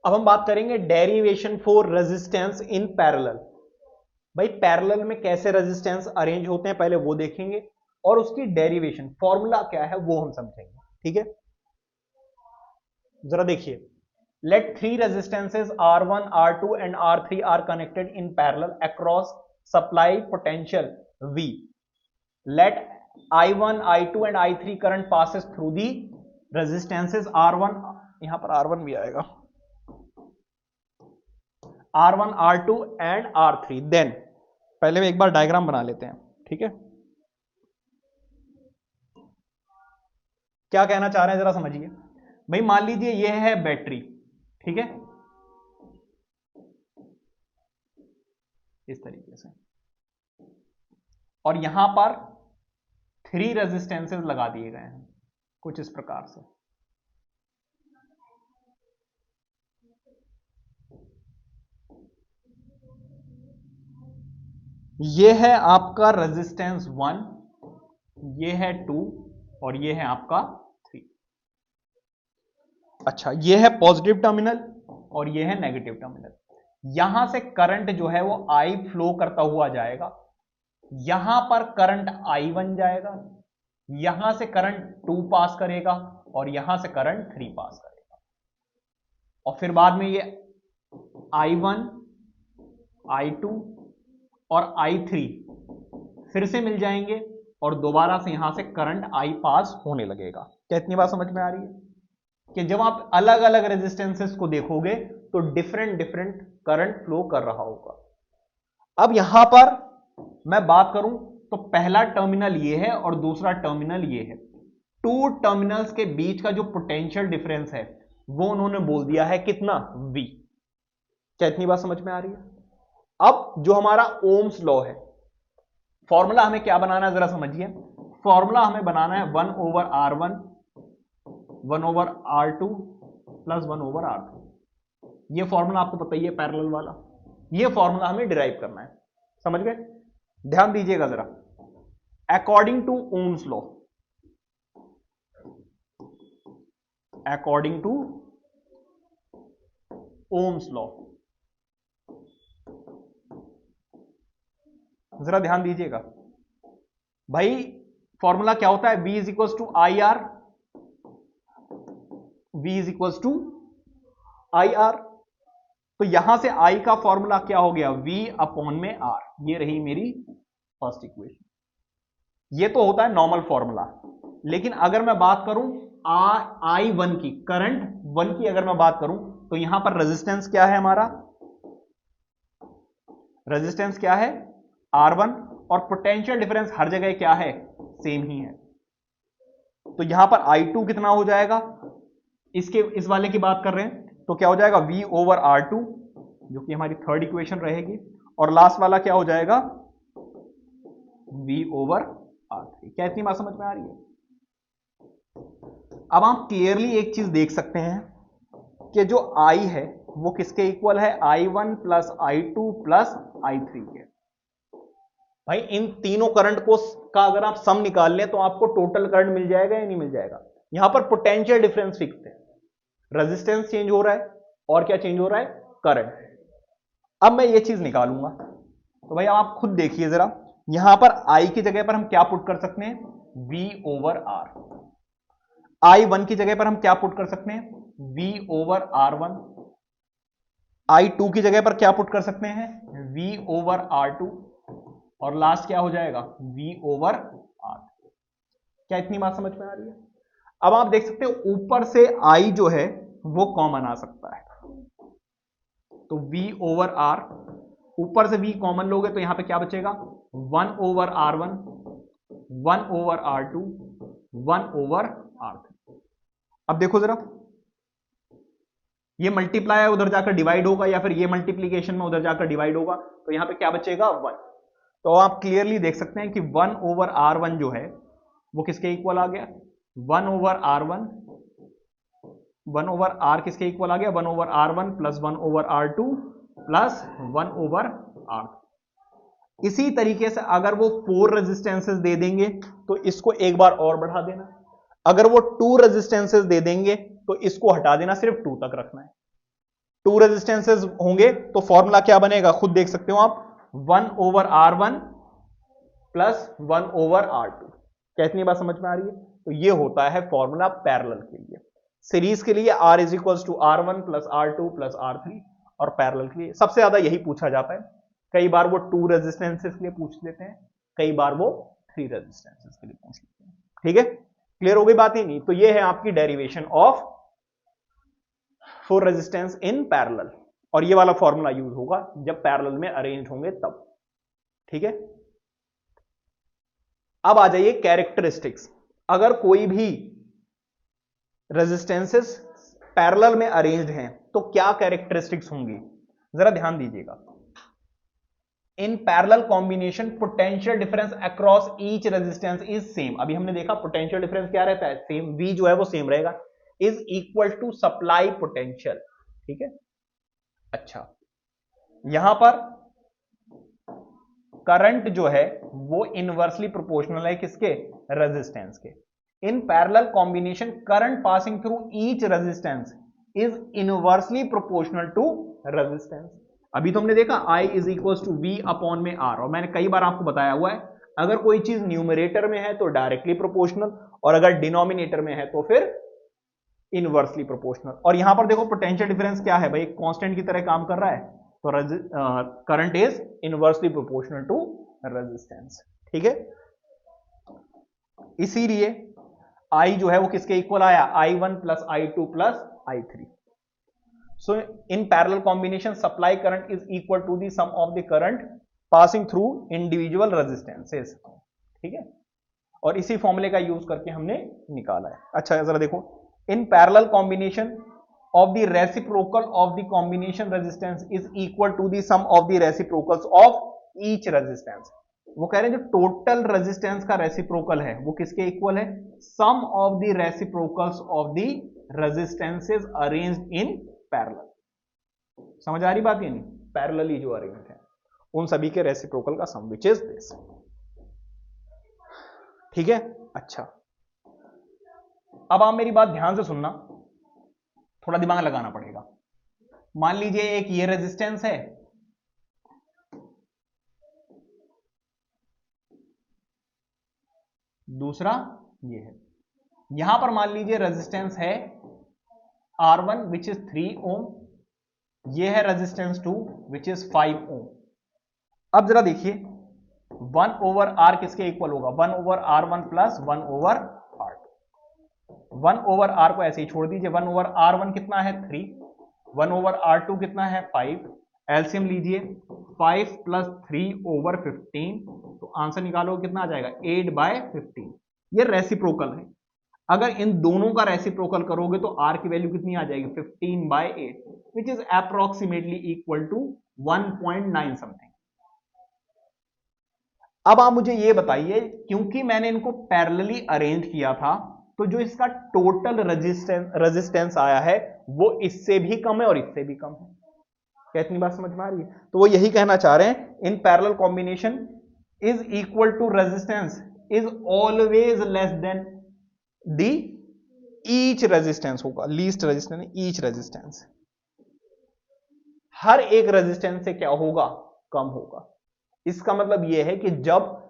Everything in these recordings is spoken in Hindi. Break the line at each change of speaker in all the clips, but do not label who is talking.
अब हम बात करेंगे derivation for resistance in parallel. भाई पैरेलल में कैसे रेजिस्टेंस अरेंज होते हैं पहले वो देखेंगे, और उसकी डेरिवेशन फॉर्मूला क्या है वो हम समझेंगे। ठीक है, जरा देखिए, let three resistances R1, R2 and R3 are connected in parallel across supply potential V. Let I1, I2 and I3 current passes through the resistances R1, यहां पर R1 भी आएगा, R1, R2 and R3. Then पहले एक बार डायग्राम बना लेते हैं। ठीक है, क्या कहना चाह रहे हैं जरा समझिए। भाई मान लीजिए ये है बैटरी, ठीक है, इस तरीके से, और यहां पर 3 रेजिस्टेंसेस लगा दिए गए हैं कुछ इस प्रकार से। ये है आपका रेजिस्टेंस 1, ये है 2 और ये है आपका 3। अच्छा, ये है पॉजिटिव टर्मिनल और ये है नेगेटिव टर्मिनल। यहां से करंट जो है वो I फ्लो करता हुआ जाएगा, यहां पर करंट I1 जाएगा, यहां से करंट 2 पास करेगा और यहां से करंट 3 पास करेगा, और फिर बाद में ये I1, I2 और I3 फिर से मिल जाएंगे और दोबारा से यहां से करंट I पास होने लगेगा। क्या इतनी बात समझ में आ रही है कि जब आप अलग अलग रेजिस्टेंसेस को देखोगे तो डिफरेंट डिफरेंट करंट फ्लो कर रहा होगा। अब यहां पर मैं बात करूं तो पहला टर्मिनल ये है और दूसरा टर्मिनल ये है। 2 टर्मिनल्स के बीच का जो पोटेंशियल डिफरेंस है वो उन्होंने बोल दिया है कितना, V। क्या इतनी बात समझ में आ रही है। अब जो हमारा ओम्स लॉ है, फॉर्मूला हमें क्या बनाना है जरा समझिए। फॉर्मूला हमें बनाना है 1/R1 1/R2 प्लस 1/R3। ये फॉर्मूला आपको पता ही है पैरेलल वाला, ये फॉर्मूला हमें डिराइव करना है। समझ गए, ध्यान दीजिएगा जरा। According to Ohm's law, according to Ohm's law, जरा ध्यान दीजिएगा भाई। फॉर्मूला क्या होता है, V is equal to I R, V is equal to I R. तो यहां से I का फॉर्मूला क्या हो गया, V अपॉन में R। ये रही मेरी फर्स्ट इक्वेशन। ये तो होता है नॉर्मल फॉर्मूला, लेकिन अगर मैं बात करूं I1 की, करंट 1 की अगर मैं बात करूं तो यहां पर रेजिस्टेंस क्या है हमारा, रेजिस्टेंस क्या है R1, और पोटेंशियल डिफरेंस हर जगह क्या है, सेम ही है। तो यहां पर I2 कितना हो जाएगा, इस वाले की बात कर रहे हैं तो क्या हो जाएगा V/R2, जो कि हमारी थर्ड इक्वेशन रहेगी, और लास्ट वाला क्या हो जाएगा V/R3। क्या इतनी बात समझ में आ रही है। अब आप क्लियरली एक चीज देख सकते हैं कि जो I है वो किसके इक्वल है, I1 plus I2 plus I3 के। भाई इन तीनों करंट को का अगर आप सम निकाल लें तो आपको टोटल करंट मिल जाएगा या नहीं मिल जाएगा। यहां पर पोटेंशियल डिफरेंस फिक्स है, रेजिस्टेंस चेंज हो रहा है और क्या चेंज हो रहा है, करंट। अब मैं ये चीज निकालूंगा तो भाई आप खुद देखिए जरा, यहां पर I की जगह पर हम क्या पुट कर सकते हैं, V/R। I1 की जगह पर हम क्या पुट कर सकते हैं, V/R1। I2 की जगह पर क्या पुट कर सकते हैं, V/R2, और लास्ट क्या हो जाएगा, V/R। क्या इतनी बात समझ में आ रही है। अब आप देख सकते हो ऊपर से I जो है वो कॉमन आ सकता है, तो V/R, ऊपर से V कॉमन लोगे तो यहां पे क्या बचेगा, 1/R1 1/R2 1/R3। अब देखो जरा, ये मल्टीप्लाई उधर जाकर डिवाइड होगा या फिर ये मल्टीप्लीकेशन में उधर जाकर डिवाइड होगा, तो यहां पे क्या बचेगा, 1। तो आप क्लियरली देख सकते हैं कि 1/R1 जो है वो किसके इक्वल आ गया, 1/R1, 1/R किसके इक्वल आ गया, 1/R1 plus 1/R2 plus 1/R। इसी तरीके से अगर वो 4 रेजिस्टेंसेस दे देंगे तो इसको एक बार और बढ़ा देना, अगर वो 2 रेजिस्टेंसेस दे देंगे तो इसको हटा देना, सिर्फ 2 तक रखना है। टू रेजिस्टेंसेस होंगे तो फॉर्मूला क्या बनेगा, खुद देख सकते हो आप, 1/R1 प्लस 1/R2। क्या इतनी बात समझ में आ रही है? तो ये होता है फॉर्मूला पैरेलल के लिए। सीरीज के लिए R is equal to R1 plus R2 plus R3, और पैरेलल के लिए सबसे ज्यादा यही पूछा जाता है। कई बार वो 2 रेजिस्टेंसेस के लिए पूछ लेते हैं, कई बार वो 3 रेजिस्टेंसेस के लिए पूछ लेते हैं। ठीक है, क्लियर हो गई बात ही नहीं? तो ये है आपकी derivation of 4 resistance in parallel, और ये वाला फॉर्मूला यूज होगा जब पैरेलल में अरेंज होंगे तब। ठीक है, अब आ जाइए कैरेक्टरिस्टिक्स। अगर कोई भी रेजिस्टेंसेस पैरेलल में अरेंज्ड हैं तो क्या कैरेक्टरिस्टिक्स होंगी, जरा ध्यान दीजिएगा। इन parallel combination potential difference across each resistance is same. अभी हमने देखा पोटेंशियल डिफरेंस क्या रहता है, सेम, V जो है वो सेम रहेगा, is equal to supply potential. ठीक है, अच्छा, यहां पर करंट जो है वो इनवर्सली प्रोपोर्शनल है किसके, रेजिस्टेंस के। In parallel combination current passing through each resistance is inversely proportional to resistance. अभी तो हमने देखा I is equal to V upon में R, और मैंने कई बार आपको बताया हुआ है अगर कोई चीज न्यूमरेटर में है तो डायरेक्टली प्रोपोर्शनल, और अगर डिनोमिनेटर में है तो फिर इनवर्सली प्रोपोर्शनल। और यहां पर देखो पोटेंशियल डिफरेंस क्या है भाई, कांस्टेंट की तरह काम कर रहा है, तो current is inversely proportional to resistance. ठीक है, इसीलिए I जो है वो किसके इक्वल आया, I1 plus I2 plus I3। So in parallel combination supply current is equal to the sum of the current passing through individual resistances. ठीक है, और इसी फॉर्मूले का यूज करके हमने निकाला है। अच्छा जरा देखो, इन parallel combination of the reciprocal of the combination resistance is equal to the sum of the reciprocals of each resistance। वो कह रहे हैं जो टोटल रेजिस्टेंस का रेसिप्रोकल है वो किसके इक्वल है, sum of the reciprocals of the resistances arranged in parallel. समझ आ रही बात ये नहीं, पैरेलली जो अरेंज है उन सभी के रेसिप्रोकल का सम विच इज दिस। ठीक है, अच्छा, अब आप मेरी बात ध्यान से सुनना, थोड़ा दिमाग लगाना पड़ेगा। मान लीजिए एक ये रेजिस्टेंस है, दूसरा ये है। यहां पर मान लीजिए रेजिस्टेंस है R1 विच इज 3 ओम, ये है रेजिस्टेंस 2 विच इज 5 ओम। अब जरा देखिए 1/R किसके इक्वल होगा, 1/R1 प्लस 1/R2। 1/R को ऐसे ही छोड़ दीजिए, 1/R1 कितना है 3, 1/R2 कितना है 5, एलसीएम लीजिए 5 प्लस 3/15, तो आंसर निकालो कितना आ जाएगा 8/15। ये रेसिप्रोकल है, अगर इन दोनों का रेसिप्रोकल करोगे तो R की वैल्यू कितनी आ जाएगी 15/8, which is approximately equal to 1.9 something. अब आप मुझे ये बताइए, क्योंकि मैंने इनको पैरेलली अरेंज किया था तो जो इसका टोटल रेजिस्टेंस आया है वो इससे भी कम है और इससे भी कम है। क्या इतनी बात समझ में आ रही है? तो वो यही कहना चाह रहे हैं, in parallel combination is equal to resistance is always less than the each resistance होगा, लीस्ट रेजिस्टेंस ईच रेजिस्टेंस, हर एक रेजिस्टेंस से क्या होगा, कम होगा। इसका मतलब यह है कि जब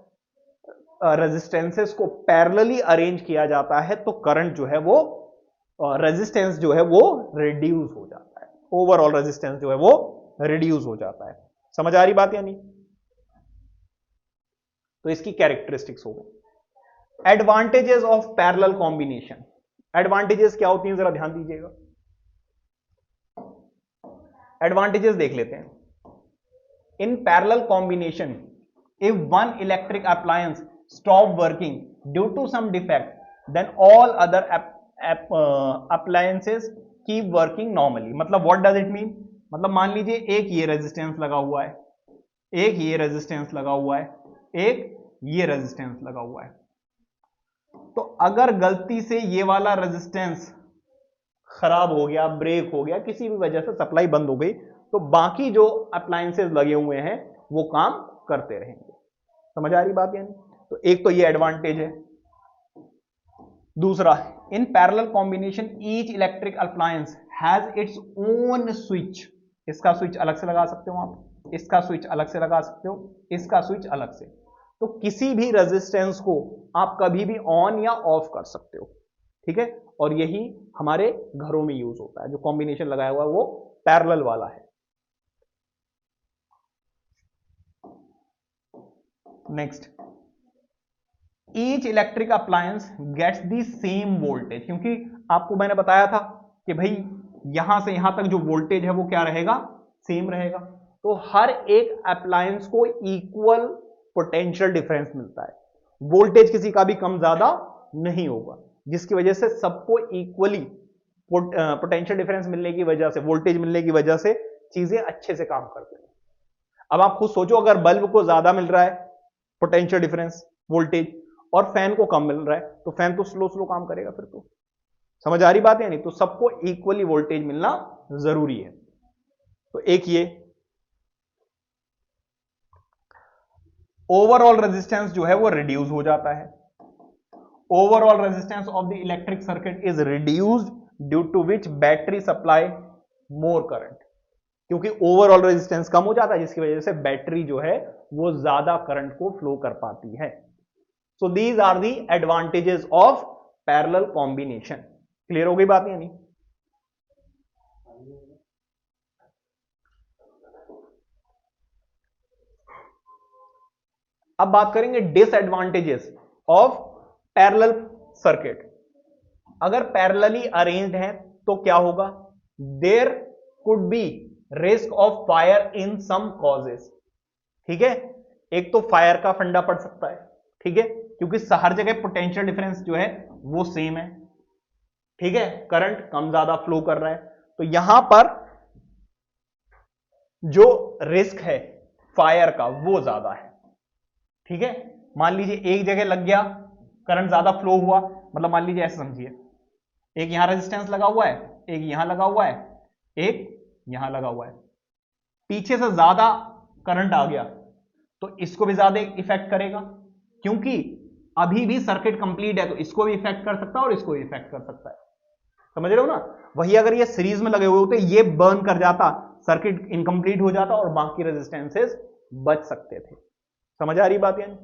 रेजिस्टेंसेस को पैरेलली अरेंज किया जाता है तो करंट जो है वो रेजिस्टेंस जो है वो रिड्यूस हो जाता है, ओवरऑल रेजिस्टेंस जो है वो रिड्यूस हो जाता है। समझ आ रही बात या नहीं? तो इसकी कैरेक्टरिस्टिक्स हो गई। Advantages of parallel combination, advantages क्या होती हैं जरा ध्यान दीजिएगा। एडवांटेजेस देख लेते हैं। In parallel combination if one electric appliance stop working due to some defect, then all other appliances keep working normally। मतलब what does it mean? मतलब मान लीजिए एक ये रेजिस्टेंस लगा हुआ है, एक ये रेजिस्टेंस लगा हुआ है, एक ये रेजिस्टेंस लगा हुआ है, तो अगर गलती से ये वाला रेजिस्टेंस खराब हो गया, ब्रेक हो गया, किसी भी वजह से सप्लाई बंद हो गई, तो बाकी जो अप्लायंसेस लगे हुए हैं वो काम करते रहेंगे। समझ आ रही बात? यानी तो एक तो ये एडवांटेज है। दूसरा, इन parallel combination each electric appliance has its own switch. इसका स्विच अलग से लगा सकते हो आप, इसका स्विच अलग से लगा सकते हो, इसका स्विच अलग से। तो किसी भी रेजिस्टेंस को आप कभी भी ऑन या ऑफ कर सकते हो, ठीक है। और यही हमारे घरों में यूज होता है, जो कॉम्बिनेशन लगाया हुआ है वो पैरेलल वाला है। Next, each electric appliance gets the same voltage, क्योंकि आपको मैंने बताया था कि भाई यहां से यहां तक जो वोल्टेज है वो क्या रहेगा, सेम रहेगा। तो हर एक अप्लायंस को इक्वल पोटेंशियल डिफरेंस मिलता है, वोल्टेज किसी का भी कम ज्यादा नहीं होगा, जिसकी वजह से सबको इक्वली पोटेंशियल डिफरेंस मिलने की वजह से, वोल्टेज मिलने की वजह से चीजें अच्छे से काम करती हैं। अब आप खुद सोचो, अगर बल्ब को ज्यादा मिल रहा है पोटेंशियल डिफरेंस वोल्टेज और फैन को कम मिल रहा है, तो फैन तो स्लो स्लो काम करेगा। फिर तो समझ आ रही बात है नहीं? तो सबको इक्वली वोल्टेज मिलना जरूरी है। तो एक ये ओवरऑल रेजिस्टेंस जो है वो रिड्यूस हो जाता है। Overall resistance of the electric circuit is reduced due to which battery supply more current, क्योंकि ओवरऑल रेजिस्टेंस कम हो जाता है, जिसकी वजह से बैटरी जो है वो ज्यादा करंट को फ्लो कर पाती है। So these are the advantages of parallel combination. Clear हो गई बात या नहीं? अब बात करेंगे डिसएडवांटेजेस ऑफ पैरेलल सर्किट। अगर पैरेलली अरेंज्ड है तो क्या होगा, there could be risk of fire in some causes. ठीक है, एक तो फायर का फंडा पड़ सकता है, ठीक है, क्योंकि हर जगह पोटेंशियल डिफरेंस जो है वो सेम है, ठीक है, करंट कम ज्यादा फ्लो कर रहा है, तो यहां पर जो रिस्क है फायर का वो ज्यादा है। ठीक है, मान लीजिए एक जगह लग गया, करंट ज्यादा फ्लो हुआ, मतलब मान लीजिए ऐसे समझिए, एक यहां रेजिस्टेंस लगा हुआ है, एक यहां लगा हुआ है, एक यहां लगा हुआ है, पीछे से ज्यादा करंट आ गया तो इसको भी ज्यादा इफेक्ट करेगा, क्योंकि अभी भी सर्किट कंप्लीट है, तो इसको भी इफेक्ट कर सकता है और इसको भी इफेक्ट कर सकता है। समझ रहे हो ना? वही अगर ये सीरीज में लगे हुए होते, ये बर्न कर जाता, सर्किट इनकंप्लीट हो जाता और बाकी रेजिस्टेंसेस बच सकते थे। समझ आ रही बात? यानी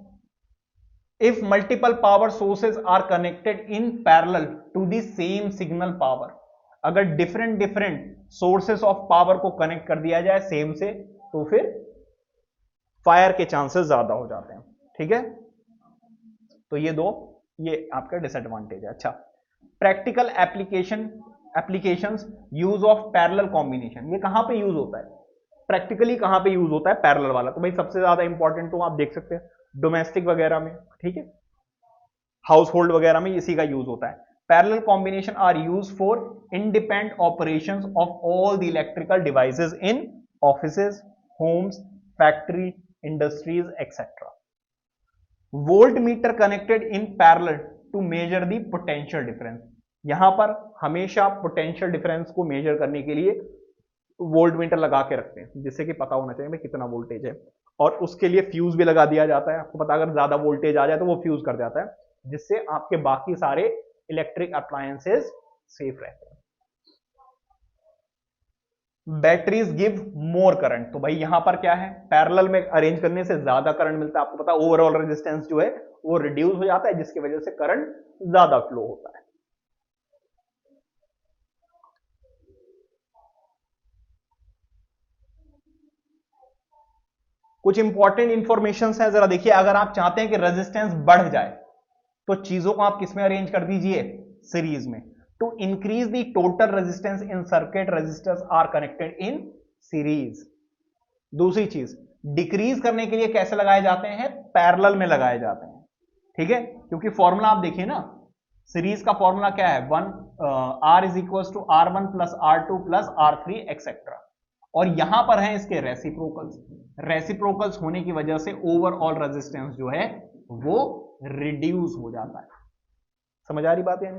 if multiple power sources are connected in parallel to the same signal power, अगर डिफरेंट सोर्सेस ऑफ पावर को कनेक्ट कर दिया जाए सेम से, तो फिर फायर के चांसेस ज्यादा हो जाते हैं। ठीक है, तो ये आपका डिसएडवांटेज है। अच्छा, practical applications use of parallel combination, ये कहां पे यूज होता है, प्रैक्टिकली कहां पे यूज होता है पैरेलल वाला? तो भाई सबसे ज्यादा इंपॉर्टेंट तो आप देख सकते हैं डोमेस्टिक वगैरह में, ठीक है, हाउस होल्ड वगैरह में इसी का यूज होता है। Parallel combination are use for independent operations of all the electrical devices in offices, homes, factory, industries etcetera. Volt meter connected in parallel to measure the potential difference, यहां पर हमेशा पोटेंशियल डिफरेंस को मेजर करने के लिए वोल्ट मीटर लगा के रखते हैं, जिससे कि पता होना चाहिए भाई कितना वोल्टेज है, और उसके लिए फ्यूज भी लगा दिया जाता है। आपको पता, अगर ज्यादा वोल्टेज आ जाए तो वो फ्यूज कर जाता है, जिससे आपके बाकी सारे इलेक्ट्रिक अप्लायंसेस सेफ रहते हैं। बैटरीज गिव मोर करंट, तो भाई यहां पर क्या है, पैरेलल में अरेंज करने से ज्यादा करंट मिलता है। आपको पता, ओवरऑल रेजिस्टेंस जो है वो रिड्यूस हो जाता है, जिसकी वजह से करंट ज्यादा फ्लो होता है। कुछ इंपॉर्टेंट इंफॉर्मेशन है, जरा देखिए। अगर आप चाहते हैं कि रेजिस्टेंस बढ़ जाए तो चीजों को आप किसमें अरेंज कर दीजिए, सीरीज में। To increase the total resistance in circuit, resistors are connected in series. दूसरी चीज, डिक्रीज करने के लिए कैसे लगाए जाते हैं, पैरेलल में लगाए जाते हैं। ठीक है, क्योंकि फॉर्मूला आप देखिए ना, सीरीज का फॉर्मूला क्या है, R is equal to R1 plus R2 plus R3 etcetera, और यहां पर है इसके रेसिप्रोकल्स होने की वजह से ओवरऑल रेजिस्टेंस जो है वो रिड्यूस हो जाता है। समझ आ रही बात है?